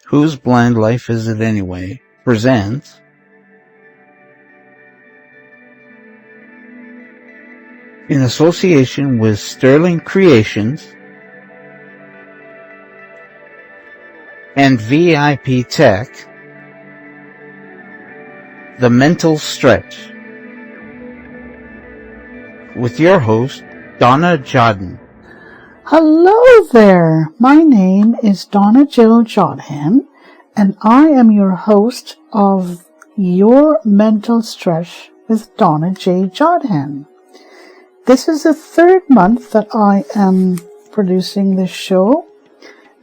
Whose Blind Life Is It Anyway? Presents in association with Sterling Creations and VIP Tech, The Mental Stretch, with your host, Donna Jodhan. Hello there, my name is Donna Jodhan, and I am your host of Your Mental Stretch with Donna J. Jodhan. This is the third month that I am producing this show,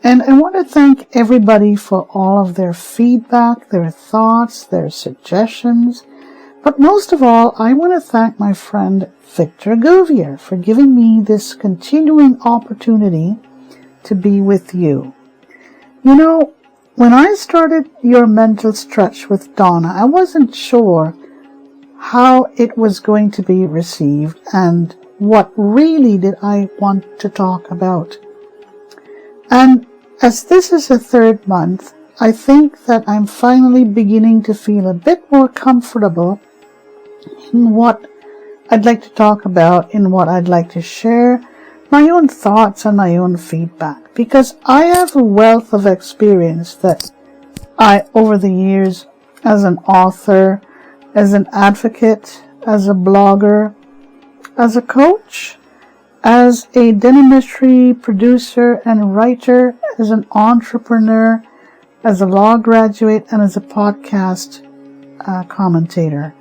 and I want to thank everybody for all of their feedback, their thoughts, their suggestions. But most of all, I want to thank my friend Victor Gouvier for giving me this continuing opportunity to be with you. You know, when I started Your Mental Stretch with Donna, I wasn't sure how it was going to be received and what really did I want to talk about. And as this is the third month, I think that I'm finally beginning to feel a bit more comfortable in what I'd like to talk about, in what I'd like to share, my own thoughts and my own feedback, because I have a wealth of experience that I, over the years, as an author, as an advocate, as a blogger, as a coach, as a dentistry producer and writer, as an entrepreneur, as a law graduate, and as a podcast commentator.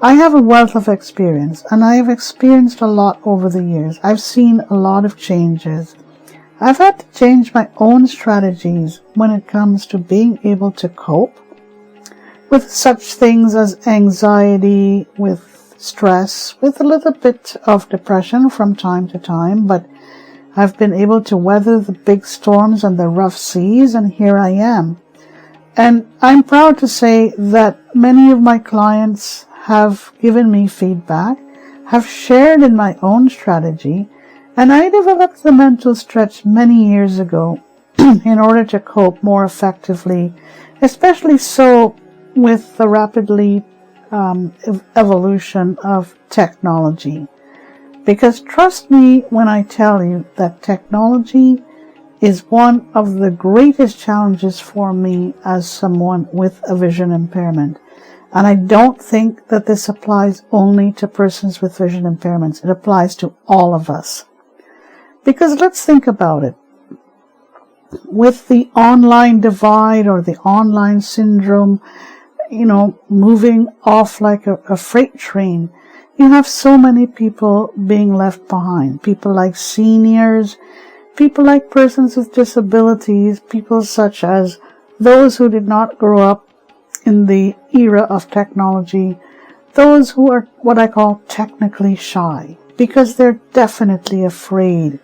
I have a wealth of experience, and I have experienced a lot over the years. I've seen a lot of changes. I've had to change my own strategies when it comes to being able to cope with such things as anxiety, with stress, with a little bit of depression from time to time, but I've been able to weather the big storms and the rough seas, and here I am. And I'm proud to say that many of my clients have given me feedback, have shared in my own strategy, and I developed the mental stretch many years ago in order to cope more effectively, especially so with the rapidly evolution of technology. Because trust me when I tell you that technology is one of the greatest challenges for me as someone with a vision impairment. And I don't think that this applies only to persons with vision impairments. It applies to all of us. Because let's think about it. With the online divide or the online syndrome, moving off like a freight train, you have so many people being left behind. People like seniors, people like persons with disabilities, people such as those who did not grow up in the era of technology, those who are what I call technically shy, because they're definitely afraid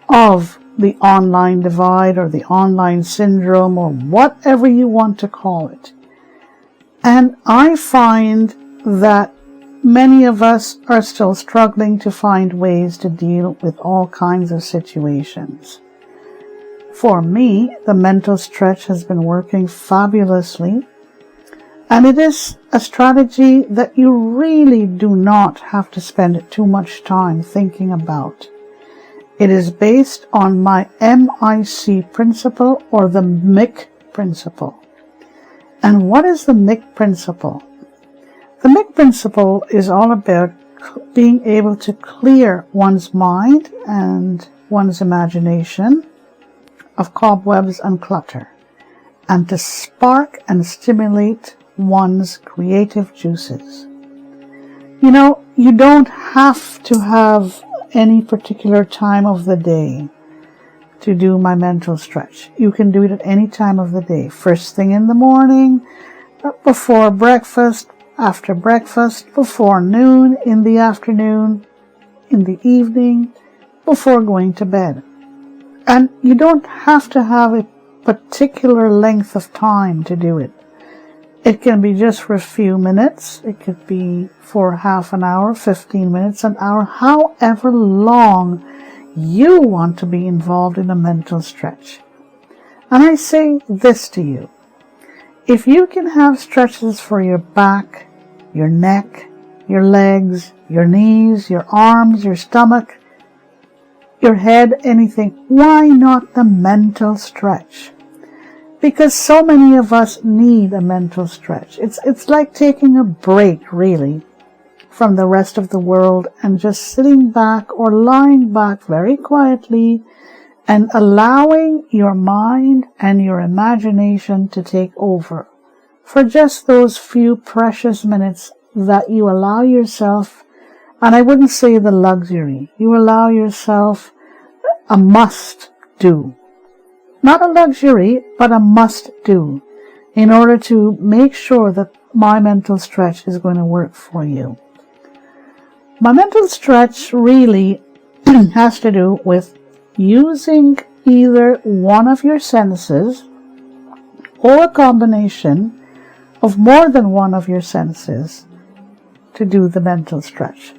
of the online divide or the online syndrome or whatever you want to call it. And I find that many of us are still struggling to find ways to deal with all kinds of situations. For me, the mental stretch has been working fabulously. And it is a strategy that you really do not have to spend too much time thinking about. It is based on my MIC principle, or the MIC principle. And what is the MIC principle? The MIC principle is all about being able to clear one's mind and one's imagination of cobwebs and clutter, and to spark and stimulate one's creative juices. You don't have to have any particular time of the day to do my mental stretch. You can do it at any time of the day. First thing in the morning, before breakfast, after breakfast, before noon, in the afternoon, in the evening, before going to bed. And you don't have to have a particular length of time to do it. It can be just for a few minutes. It could be for half an hour, 15 minutes, an hour, however long you want to be involved in a mental stretch. And I say this to you. If you can have stretches for your back, your neck, your legs, your knees, your arms, your stomach, your head, anything, why not the mental stretch? Because so many of us need a mental stretch. It's like taking a break, really, from the rest of the world and just sitting back or lying back very quietly and allowing your mind and your imagination to take over for just those few precious minutes that you allow yourself. And I wouldn't say the luxury. You allow yourself a must do. Not a luxury, but a must do in order to make sure that my mental stretch is going to work for you. My mental stretch really has to do with using either one of your senses or a combination of more than one of your senses to do the mental stretch.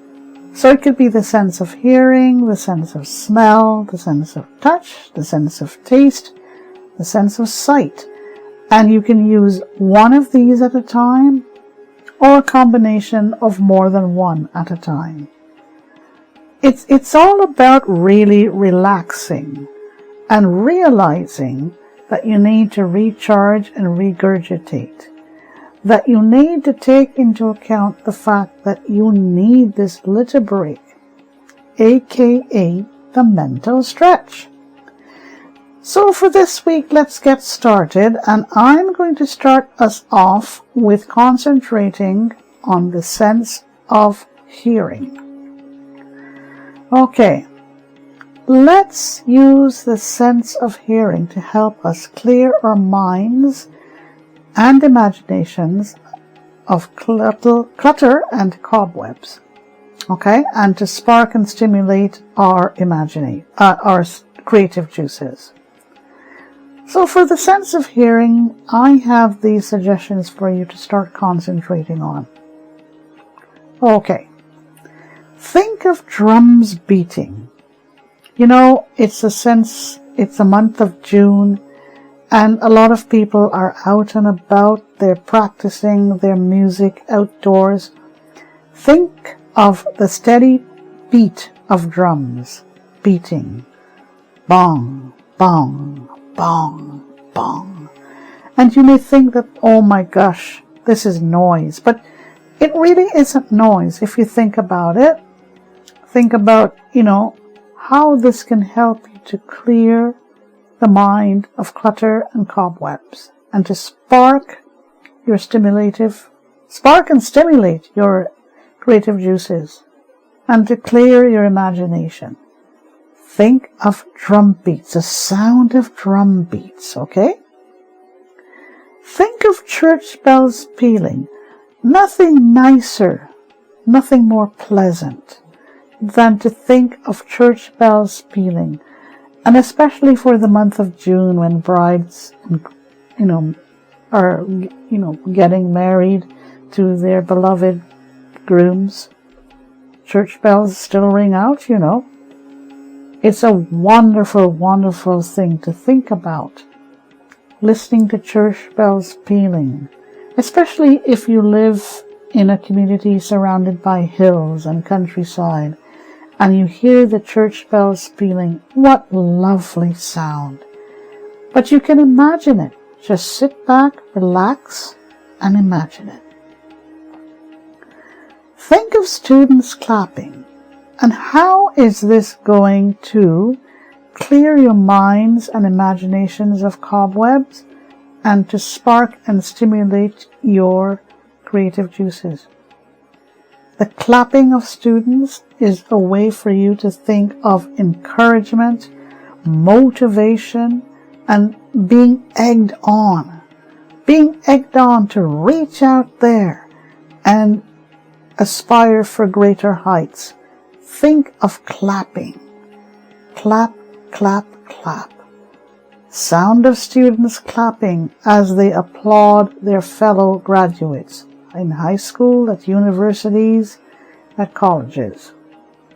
So it could be the sense of hearing, the sense of smell, the sense of touch, the sense of taste, the sense of sight. And you can use one of these at a time or a combination of more than one at a time. It's all about really relaxing and realizing that you need to recharge and regurgitate. That you need to take into account the fact that you need this little break, aka the mental stretch. So for this week, let's get started, and I'm going to start us off with concentrating on the sense of hearing. Okay, let's use the sense of hearing to help us clear our minds and imaginations of clutter and cobwebs, okay, and to spark and stimulate our creative juices. So for the sense of hearing, I have these suggestions for you to start concentrating on. Okay, think of drums beating. You know, it's a month of June, and a lot of people are out and about. They're practicing their music outdoors. Think of the steady beat of drums beating. Bong, bong, bong, bong. And you may think that, oh my gosh, this is noise. But it really isn't noise if you think about it. Think about, how this can help you to clear the mind of clutter and cobwebs, and to spark and stimulate your creative juices, and to clear your imagination. Think of drum beats, the sound of drum beats, okay? Think of church bells pealing. Nothing nicer, nothing more pleasant than to think of church bells pealing. And especially for the month of June, when brides, are, getting married to their beloved grooms, church bells still ring out, It's a wonderful, wonderful thing to think about, listening to church bells pealing, especially if you live in a community surrounded by hills and countryside, and you hear the church bells pealing. What lovely sound. But you can imagine it. Just sit back, relax, and imagine it. Think of students clapping. And how is this going to clear your minds and imaginations of cobwebs and to spark and stimulate your creative juices? The clapping of students is a way for you to think of encouragement, motivation, and being egged on to reach out there and aspire for greater heights. Think of clapping. Clap, clap, clap. Sound of students clapping as they applaud their fellow graduates in high school, at universities, at colleges.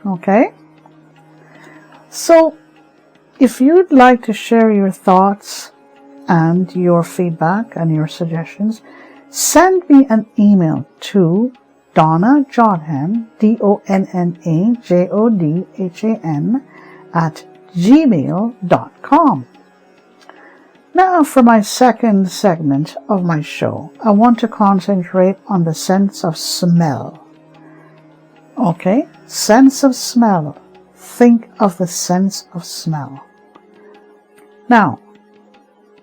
Okay? So, if you'd like to share your thoughts and your feedback and your suggestions, send me an email to Donna Jodhan, DonnaJodhan @gmail.com. Now for my second segment of my show, I want to concentrate on the sense of smell. Okay, sense of smell. Think of the sense of smell. Now,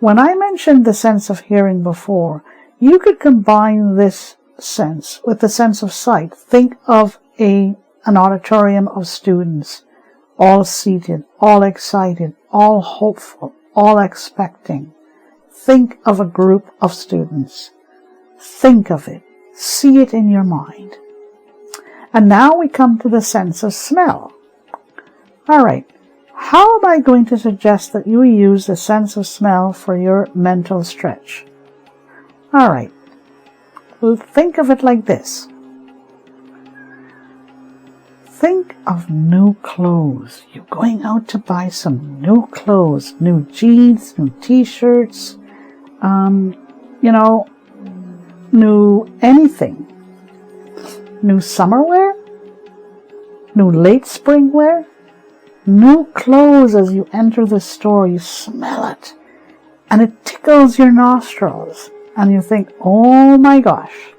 when I mentioned the sense of hearing before, you could combine this sense with the sense of sight. Think of an auditorium of students, all seated, all excited, all hopeful, all expecting. Think of a group of students. Think of it. See it in your mind. And now we come to the sense of smell. All right. How am I going to suggest that you use the sense of smell for your mental stretch? All right. Well, think of it like this. Think of new clothes. You're going out to buy some new clothes, new jeans, new t-shirts, new anything. New summer wear, new late spring wear, new clothes. As you enter the store, you smell it, and it tickles your nostrils, and you think, oh my gosh,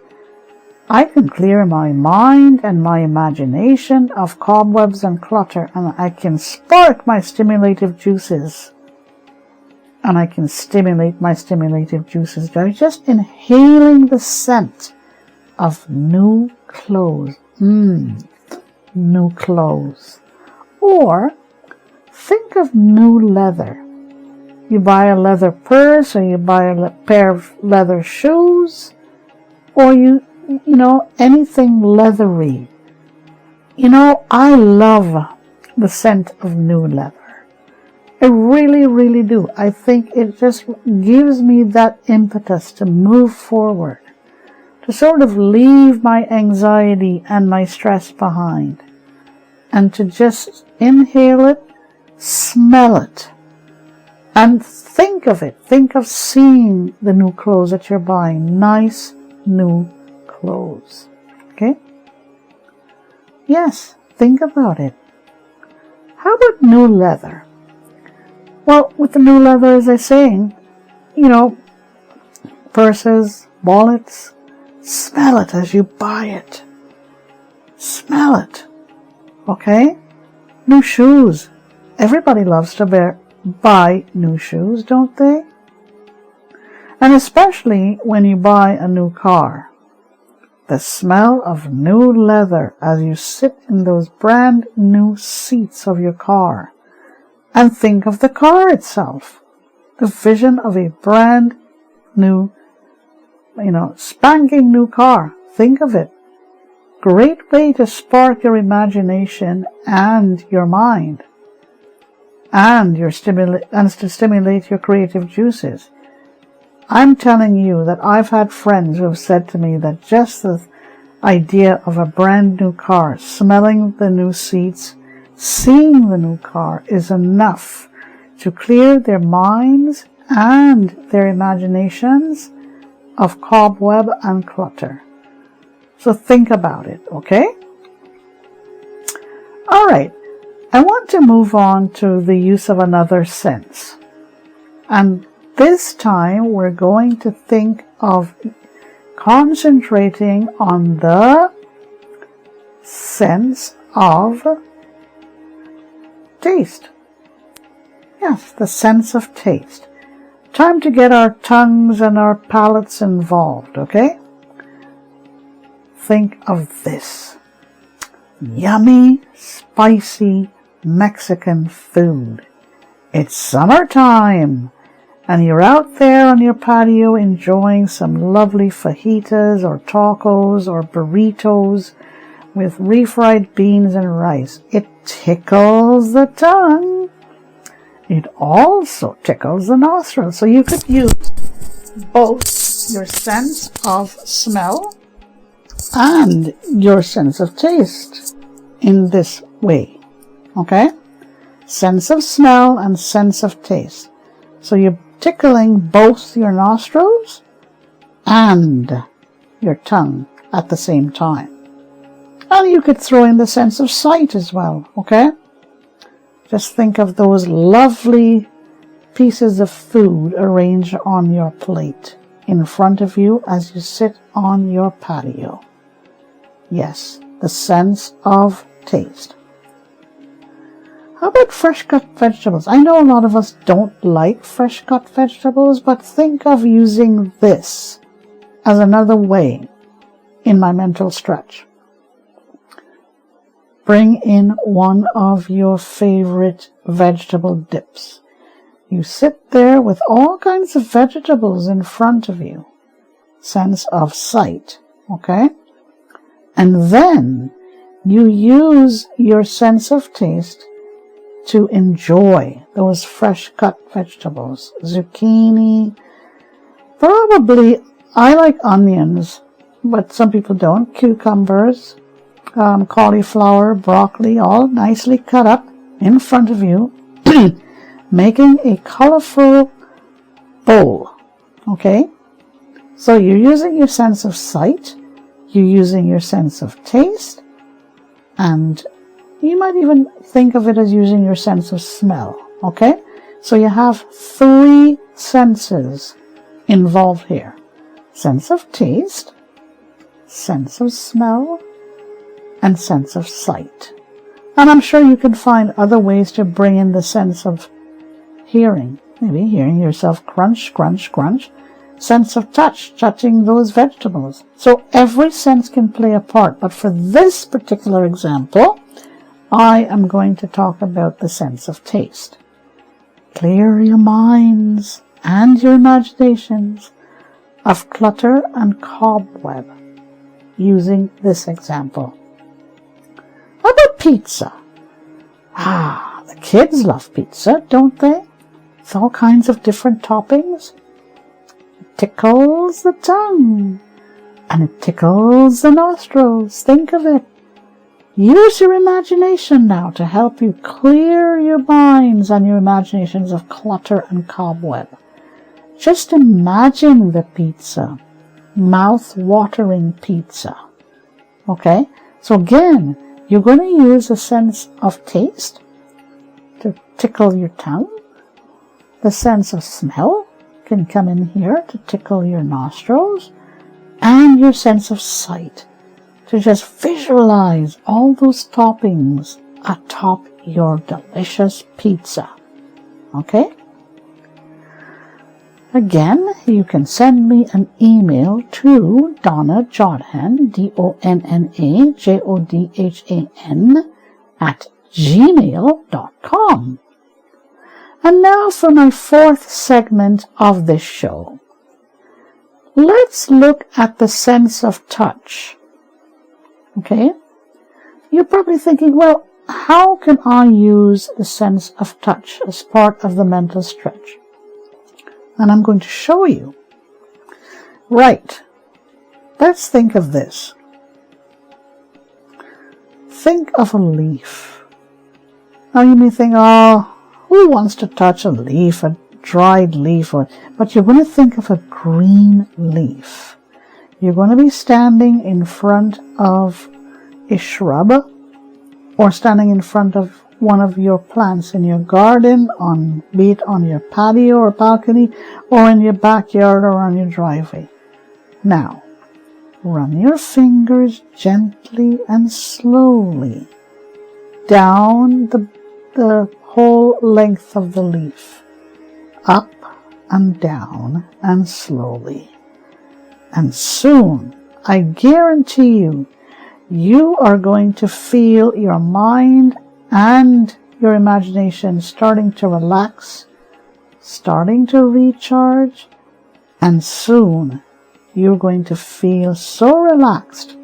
I can clear my mind and my imagination of cobwebs and clutter, and I can spark my stimulative juices. And I can stimulate my stimulative juices by just inhaling the scent of new clothes. New clothes. Or think of new leather. You buy a leather purse, or you buy a pair of leather shoes, or anything leathery. I love the scent of new leather. I really, really do. I think it just gives me that impetus to move forward, to sort of leave my anxiety and my stress behind, and to just inhale it, smell it, and think of it. Think of seeing the new clothes that you're buying. Nice new clothes. Okay? Yes, think about it. How about new leather? Well, with the new leather, as I was saying, purses, wallets, smell it as you buy it. Smell it. Okay? New shoes. Everybody loves to buy new shoes, don't they? And especially when you buy a new car. The smell of new leather as you sit in those brand new seats of your car. And think of the car itself. The vision of a brand new, spanking new car. Think of it. Great way to spark your imagination and your mind. And to stimulate your creative juices. I'm telling you that I've had friends who have said to me that just the idea of a brand new car, smelling the new seats, seeing the new car is enough to clear their minds and their imaginations of cobweb and clutter. So think about it, okay? All right. I want to move on to the use of another sense. And this time we're going to think of concentrating on the sense of taste. Yes, the sense of taste. Time to get our tongues and our palates involved, okay? Think of this. Yummy, spicy Mexican food. It's summertime, and you're out there on your patio enjoying some lovely fajitas or tacos or burritos with refried beans and rice. It tickles the tongue. It also tickles the nostrils. So you could use both your sense of smell and your sense of taste in this way. Okay? Sense of smell and sense of taste. So you tickling both your nostrils and your tongue at the same time. And you could throw in the sense of sight as well, okay? Just think of those lovely pieces of food arranged on your plate in front of you as you sit on your patio. Yes, the sense of taste. How about fresh cut vegetables? I know a lot of us don't like fresh cut vegetables, but think of using this as another way in my mental stretch. Bring in one of your favorite vegetable dips. You sit there with all kinds of vegetables in front of you. Sense of sight, okay? And then you use your sense of taste to enjoy those fresh cut vegetables. Zucchini, probably, I like onions, but some people don't. Cucumbers, cauliflower, broccoli, all nicely cut up in front of you, making a colorful bowl, okay? So you're using your sense of sight, you're using your sense of taste, and you might even think of it as using your sense of smell, okay? So you have 3 senses involved here. Sense of taste, sense of smell, and sense of sight. And I'm sure you can find other ways to bring in the sense of hearing. Maybe hearing yourself crunch, crunch, crunch. Sense of touch, touching those vegetables. So every sense can play a part. But for this particular example, I am going to talk about the sense of taste. Clear your minds and your imaginations of clutter and cobweb using this example. How about pizza? The kids love pizza, don't they? With all kinds of different toppings. It tickles the tongue and it tickles the nostrils. Think of it. Use your imagination now to help you clear your minds and your imaginations of clutter and cobweb. Just imagine the pizza, mouth-watering pizza. Okay? So again, you're going to use a sense of taste to tickle your tongue. The sense of smell can come in here to tickle your nostrils. And your sense of sight to just visualize all those toppings atop your delicious pizza. Okay? Again, you can send me an email to Donna Jodhan, DonnaJodhan, @gmail.com. And now for my 4th segment of this show. Let's look at the sense of touch. Okay? You're probably thinking, well, how can I use the sense of touch as part of the mental stretch? And I'm going to show you. Right. Let's think of this. Think of a leaf. Now you may think, oh, who wants to touch a leaf, a dried leaf? But you're going to think of a green leaf. You're going to be standing in front of a shrub or standing in front of one of your plants in your garden, be it on your patio or balcony, or in your backyard or on your driveway. Now, run your fingers gently and slowly down the whole length of the leaf, up and down and slowly. And soon, I guarantee you, you are going to feel your mind and your imagination starting to relax, starting to recharge, and soon you're going to feel so relaxed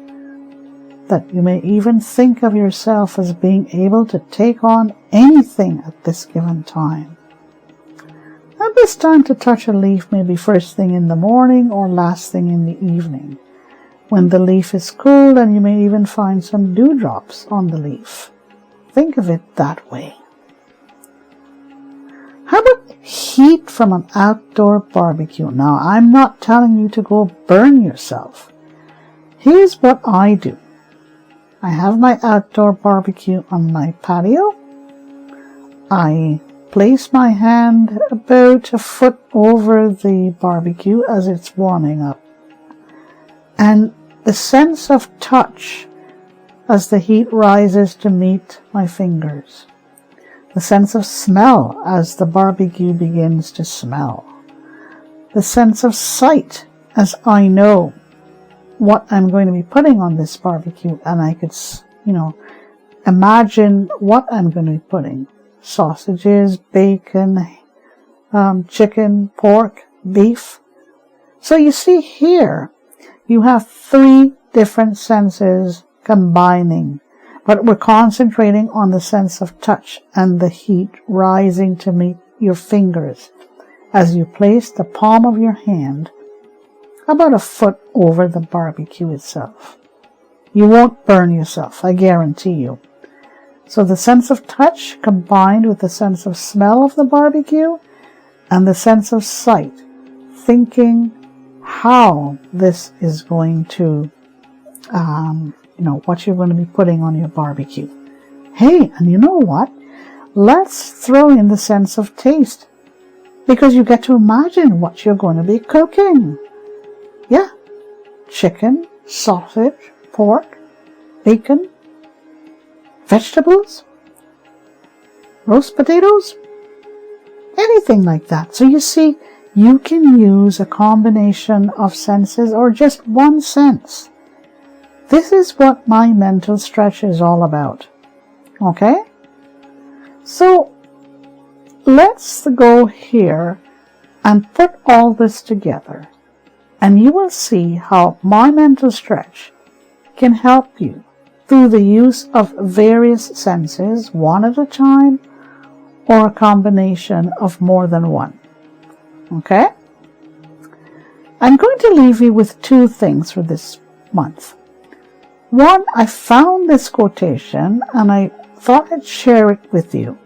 that you may even think of yourself as being able to take on anything at this given time. And this time to touch a leaf may be first thing in the morning or last thing in the evening, when the leaf is cool and you may even find some dewdrops on the leaf. Think of it that way. How about heat from an outdoor barbecue. Now, I'm not telling you to go burn yourself. Here's what I do. I have my outdoor barbecue on my patio. I place my hand about a foot over the barbecue as it's warming up. And the sense of touch as the heat rises to meet my fingers. The sense of smell as the barbecue begins to smell. The sense of sight as I know what I'm going to be putting on this barbecue, and I could, imagine what I'm going to be putting. Sausages, bacon, chicken, pork, beef. So you see here, you have 3 different senses combining, but we're concentrating on the sense of touch and the heat rising to meet your fingers as you place the palm of your hand about a foot over the barbecue itself. You won't burn yourself, I guarantee you. So the sense of touch combined with the sense of smell of the barbecue and the sense of sight, thinking how this is going to, what you're going to be putting on your barbecue. Hey, and you know what? Let's throw in the sense of taste, because you get to imagine what you're going to be cooking. Yeah, chicken, sausage, pork, bacon, vegetables, roast potatoes, anything like that. So you see, you can use a combination of senses or just one sense. This is what my mental stretch is all about. Okay? So let's go here and put all this together, and you will see how my mental stretch can help you through the use of various senses, one at a time, or a combination of more than one. Okay? I'm going to leave you with 2 things for this month. One, I found this quotation and I thought I'd share it with you.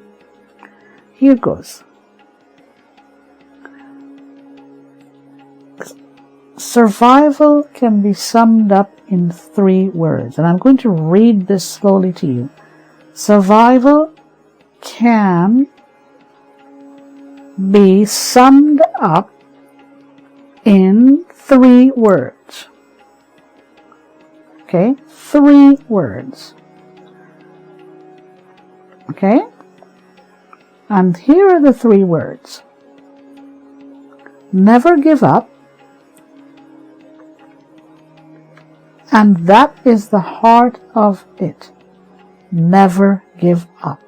Here goes. Survival can be summed up in 3 words, and I'm going to read this slowly to you. Survival can be summed up in 3 words. Okay, 3 words. Okay, and here are the 3 words. Never give up. And that is the heart of it. Never give up.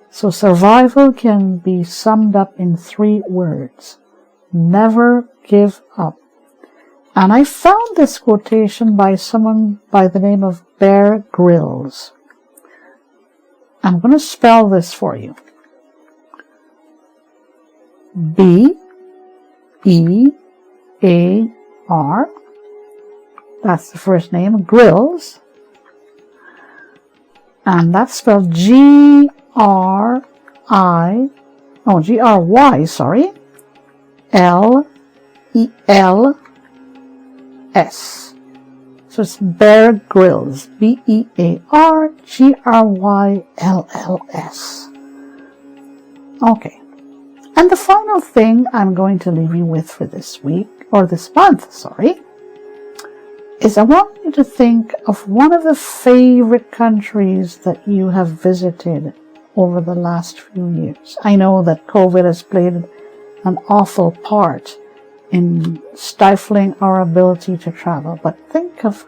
So survival can be summed up in 3 words. Never give up. And I found this quotation by someone by the name of Bear Grylls. I'm going to spell this for you. B-E-A-R. That's the first name, Grylls. And that's spelled G-R-Y, L-E-L-S. So it's Bear Grylls, B-E-A-R-G-R-Y-L-L-S. Okay. And the final thing I'm going to leave you with for this week, or this month, is I want you to think of one of the favorite countries that you have visited over the last few years. I know that COVID has played an awful part in stifling our ability to travel, but think of,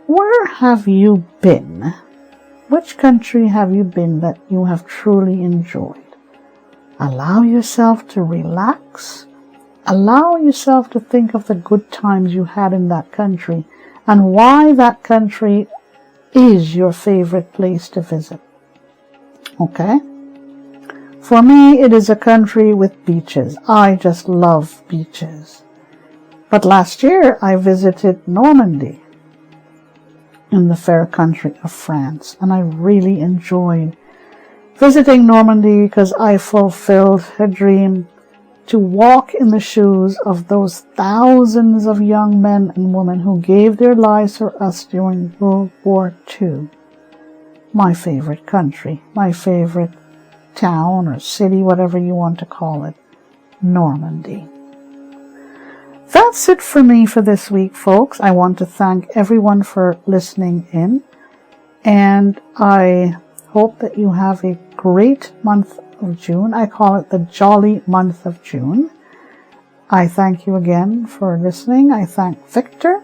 where have you been? Which country have you been that you have truly enjoyed? Allow yourself to relax. Allow yourself to think of the good times you had in that country and why that country is your favorite place to visit. Okay? For me, it is a country with beaches. I just love beaches. But last year, I visited Normandy in the fair country of France, and I really enjoyed visiting Normandy because I fulfilled a dream to walk in the shoes of those thousands of young men and women who gave their lives for us during World War II. My favorite country, my favorite town or city, whatever you want to call it, Normandy. That's it for me for this week, folks. I want to thank everyone for listening in, and I hope that you have a great month of June. I call it the jolly month of June. I thank you again for listening. I thank Victor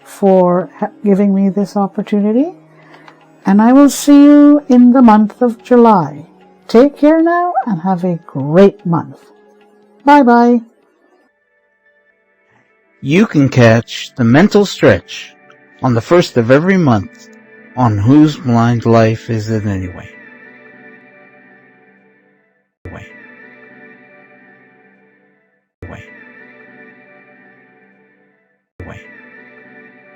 for giving me this opportunity, and I will see you in the month of July. Take care now and have a great month. Bye-bye. You can catch the mental stretch on the first of every month on Whose Blind Life Is It Anyway?